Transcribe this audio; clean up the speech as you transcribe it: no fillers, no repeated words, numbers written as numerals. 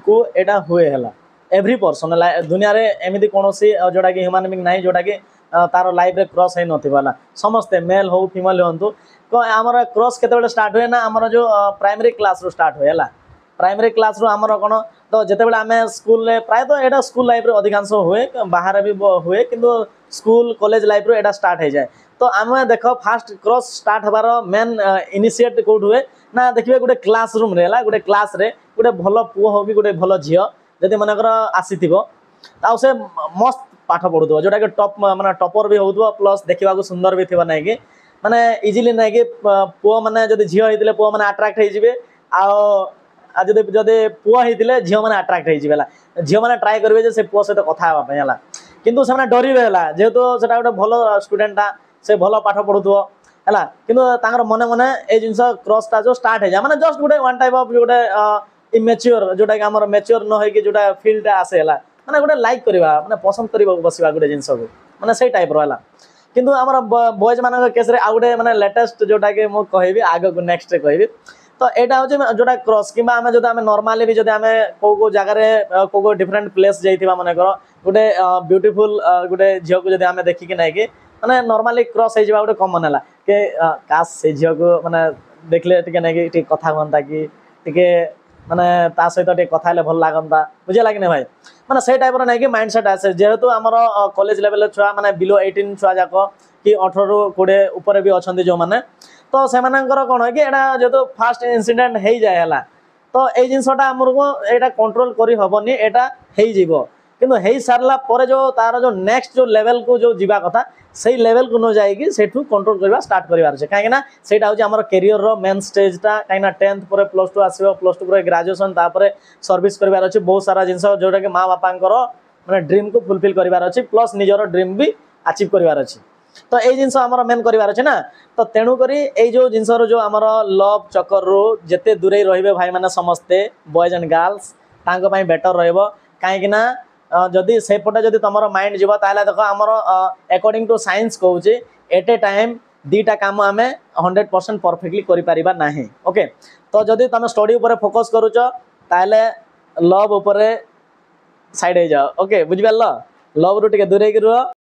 को एटा हुए है एव्री पर्सन दुनिया रे एमती कौन जोटा कि ह्यूमन बीइंग नहीं जोटा कि तार लाइफ रे क्रॉस है नथिबाला समस्ते मेल हो फीमेल होंतु तो आमर क्रॉस केते स्टार्ट हुए ना आमर जो प्राइमरी क्लास रू स्टार्ट हुए है प्राइमरी क्लास रू आमर कौन तो जितेबाला आम स्कूल प्राय तो यहाँ स्कूल लाइफ रे अधिकांश हुए बाहर भी हुए किंतु स्कूल कॉलेज लाइफ रू एटा स्टार्ट हो जाए तो आम देख फास्ट क्रॉस स्टार्ट हबार मेन इनिशिएट कौट हुए ना देखिए गोटे क्लास रूम रे गोटे क्लास रे गोटे भल पुओ हो कि गोटे भल झील जदि मनकर आसी से मस्त पाठ पढ़ुव जोटा कि टॉप माने टॉपर भी हो प्लस देखा सुंदर भी थी ना कि माने इजिली ना कि पुओ मैंने जब झील होते पुओ मैंने अट्राक्ट होते आदि जदि पुओ होते झील मैंने अट्राक्ट होते झील मैंने ट्राए करेंगे से पुओ सहित कथा है किंतु से डरवे है जेहेतु से गोटे भल स्टूडेंटा से भल पाठ पढ़ुव है कि मने मने ये जिन क्रॉसटा जो स्टार्ट हो जाए मैंने जस्ट गोटे वन टाइप ऑफ गोटे इमेच्योर जोटा कि आम मेच्योर न हो जोटा फिल्डटा आसे मैंने गोटे लाइक करवा मैंने पसंद करवा बसवा गोटे जिनस को मैंने से टाइप रहा किंतु आम बॉयज मान केस आउ गए मैंने लेटेस्ट जोटा कि मुझे कहि आग को नेक्स्ट कहि तो यहाँ हूँ जोटा क्रॉस कि आम जो नॉर्मली भी जब आम को जगह को डिफरेंट प्लेस जाइए मनकर गोटे ब्यूटीफुल गोटे झील को जब आम देखिकी ना कि मैंने नॉर्मली क्रॉस हो गोटे कमन है कि काश से झील को मैंने देखले टे ना कि कथा कहता कि टे माने ता सहित कथा भल लगता बुझे लगे भाई माने से टाइप ना कि माइंड सेट आसे जेहेतु आमर कॉलेज लेवल छुआ माने बिलो 18 छुआ जाक कि 18 रू 20 ऊपर भी अच्छा जो मैंने तो से कौन है कि यहाँ जो फास्ट इनसीडेंट हो जाए तो ये जिनसा आमको यहाँ कंट्रोल करहबनी यहाँ हो किंतु हो सारा पर जो तार जो नेक्स्ट जो लेवल को जो जीवा कथा से लेवल को न जाइए सेठू कंट्रोल करवा स्टार्ट करार अच्छे कहीं सेटा हूँ आम कैरियर मेन स्टेजटा कहीं 10th पर +2 आसो +2 पर ग्रेजुएशन तापर सर्विस करार अच्छे बहुत सारा जिन जोटा कि माँ बापा मैंने ड्रीम को फुलफिल करार अच्छे प्लस निजर ड्रीम भी अचीव करार अच्छे तो ये जिन आम मेन करार अच्छे ना तो तेणुक जो जिनस जो आम लव चक्कर रू जिते दूरे रे भाई मैंने समस्ते बॉयज एंड गर्ल्स बेटर रहीं जदि से पटे जदि तुम माइंड जीव ताले देख आमर अकॉर्डिंग टू साइंस कहूँ एट ए टाइम दीटा काम आम 100% परफेक्टली करिपारिबा नाही ओके तो जदि तुम स्टडी उपर फोकस करूच ताले लव उपर साइड हो जाओ ओके बुझिपार लव रू टिके दूरे रुह।